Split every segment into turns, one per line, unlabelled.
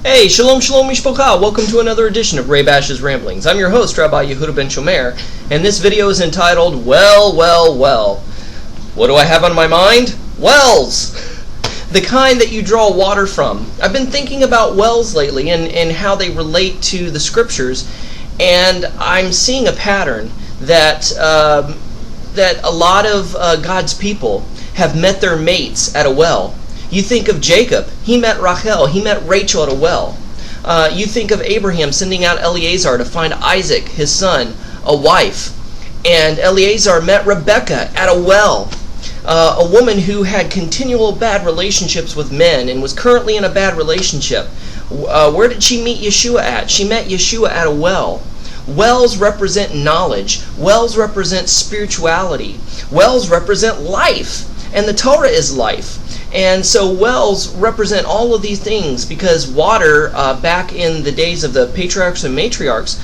Hey, shalom, shalom, mishpocha. Welcome to another edition of Ray Bash's Ramblings. I'm your host, Rabbi Yehuda Ben Shomer, and this video is entitled, Well, Well, Well. What do I have on my mind? Wells! The kind that you draw water from. I've been thinking about wells lately and how they relate to the scriptures, and I'm seeing a pattern that a lot of God's people have met their mates at a well. You think of Jacob. He met Rachel. He met Rachel at a well. You think of Abraham sending out Eliezer to find Isaac, his son, a wife. And Eliezer met Rebekah at a well. A woman who had continual bad relationships with men and was currently in a bad relationship. Where did she meet Yeshua at? She met Yeshua at a well. Wells represent knowledge. Wells represent spirituality. Wells represent life. And the Torah is life. And so wells represent all of these things because water, back in the days of the patriarchs and matriarchs,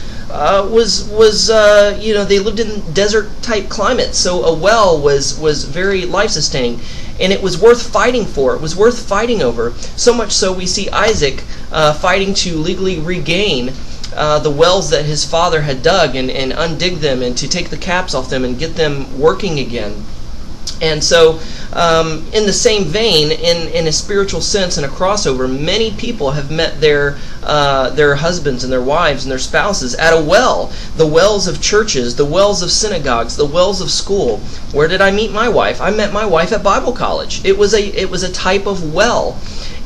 they lived in desert-type climates. So a well was very life-sustaining. And it was worth fighting for. It was worth fighting over. So much so we see Isaac fighting to legally regain the wells that his father had dug and undig them and to take the caps off them and get them working again. And so, in the same vein, in a spiritual sense and a crossover, many people have met their husbands and their wives and their spouses at a well. The wells of churches, the wells of synagogues, the wells of school. Where did I meet my wife? I met my wife at Bible college. It was a type of well.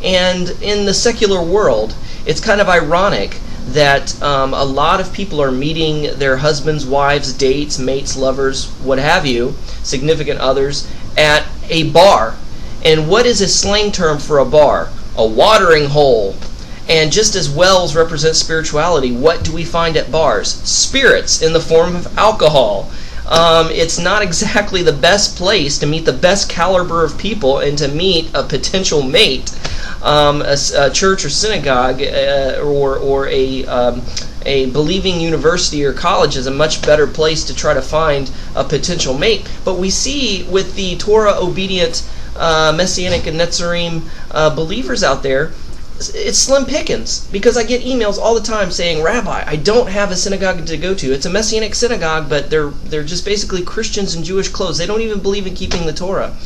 And in the secular world, it's kind of ironic that a lot of people are meeting their husbands, wives, dates, mates, lovers, what have you, significant others, at a bar. And what is a slang term for a bar? A watering hole. And just as wells represent spirituality, what do we find at bars? Spirits in the form of alcohol. It's not exactly the best place to meet the best caliber of people and to meet a potential mate. A church or synagogue or a believing university or college is a much better place to try to find a potential mate. But we see with the Torah-obedient Messianic and Netzarim believers out there, it's slim pickings, because I get emails all the time saying, Rabbi, I don't have a synagogue to go to. It's a Messianic synagogue, but they're just basically Christians in Jewish clothes. They don't even believe in keeping the Torah.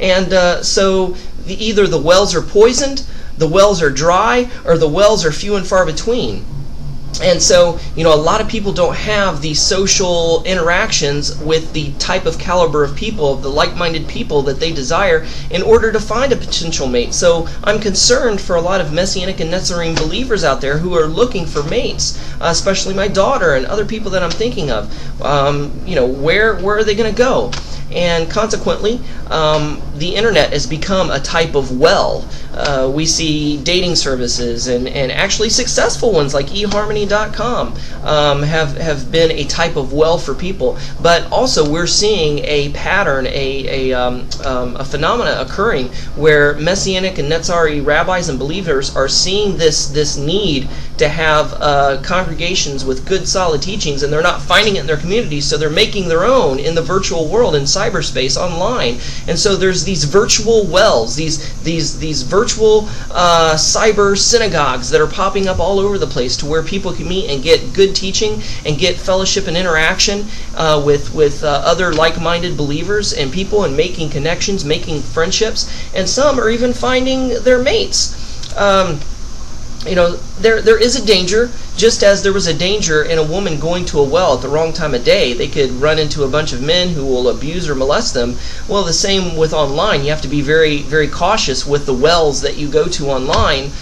And so either the wells are poisoned, the wells are dry, or the wells are few and far between. And so, a lot of people don't have the social interactions with the type of caliber of people, the like-minded people that they desire in order to find a potential mate. So I'm concerned for a lot of Messianic and Netzarim believers out there who are looking for mates, especially my daughter and other people that I'm thinking of. Where are they going to go? And consequently, the internet has become a type of well. We see dating services and actually successful ones like eHarmony.com have been a type of well for people. But also we're seeing a pattern, a phenomena occurring where Messianic and Netzari rabbis and believers are seeing this need to have congregations with good solid teachings, and they're not finding it in their communities, so they're making their own in the virtual world, in cyberspace, online. And so there's these virtual wells, these virtual cyber synagogues that are popping up all over the place to where people can meet and get good teaching and get fellowship and interaction with other like-minded believers and people, and making connections, making friendships, and some are even finding their mates. There is a danger, just as there was a danger in a woman going to a well at the wrong time of day. They could run into a bunch of men who will abuse or molest them. Well, the same with online. You have to be very, very cautious with the wells that you go to online,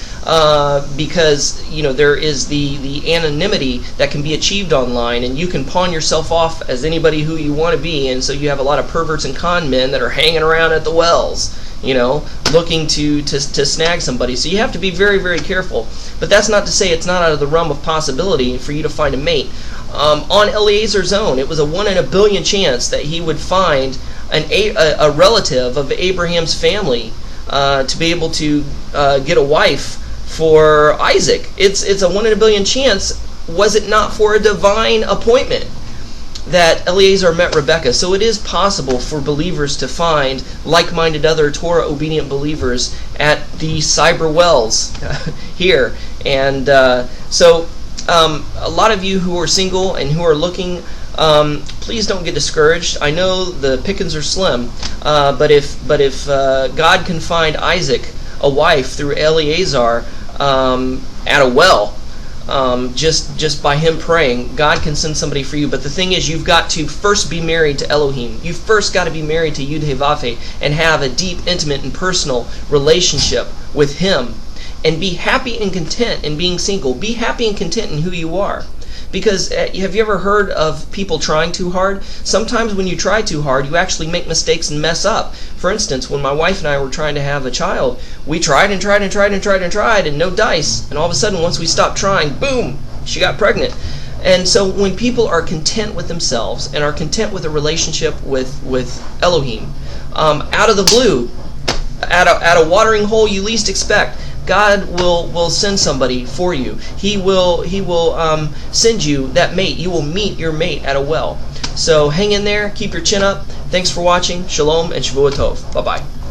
because there is the anonymity that can be achieved online, and you can pawn yourself off as anybody who you want to be, and so you have a lot of perverts and con men that are hanging around at the wells, looking to snag somebody. So you have to be very, very careful. But that's not to say it's not out of the realm of possibility for you to find a mate. On Eliezer's own, it was a 1 in a billion chance that he would find a relative of Abraham's family to be able to get a wife for Isaac. It's a 1 in a billion chance, was it not for a divine appointment. that Eliezer met Rebekah. So it is possible for believers to find like-minded other Torah-obedient believers at the cyber wells here. And so a lot of you who are single and who are looking, please don't get discouraged. I know the pickings are slim, but if God can find Isaac a wife through Eliezer at a well, just by him praying, God can send somebody for you. But the thing is, you've got to first be married to Elohim. You've first got to be married to Yud-Heh-Vav-Heh and have a deep, intimate, and personal relationship with him. And be happy and content in being single. Be happy and content in who you are. Because have you ever heard of people trying too hard? Sometimes when you try too hard, you actually make mistakes and mess up. For instance, when my wife and I were trying to have a child, we tried and tried and tried and tried and tried, and no dice. And all of a sudden, once we stopped trying, boom, she got pregnant. And so when people are content with themselves and are content with a relationship with Elohim, out of the blue, at a watering hole you least expect, God will send somebody for you. He will send you that mate. You will meet your mate at a well. So hang in there. Keep your chin up. Thanks for watching. Shalom and Shavua Tov. Bye-bye.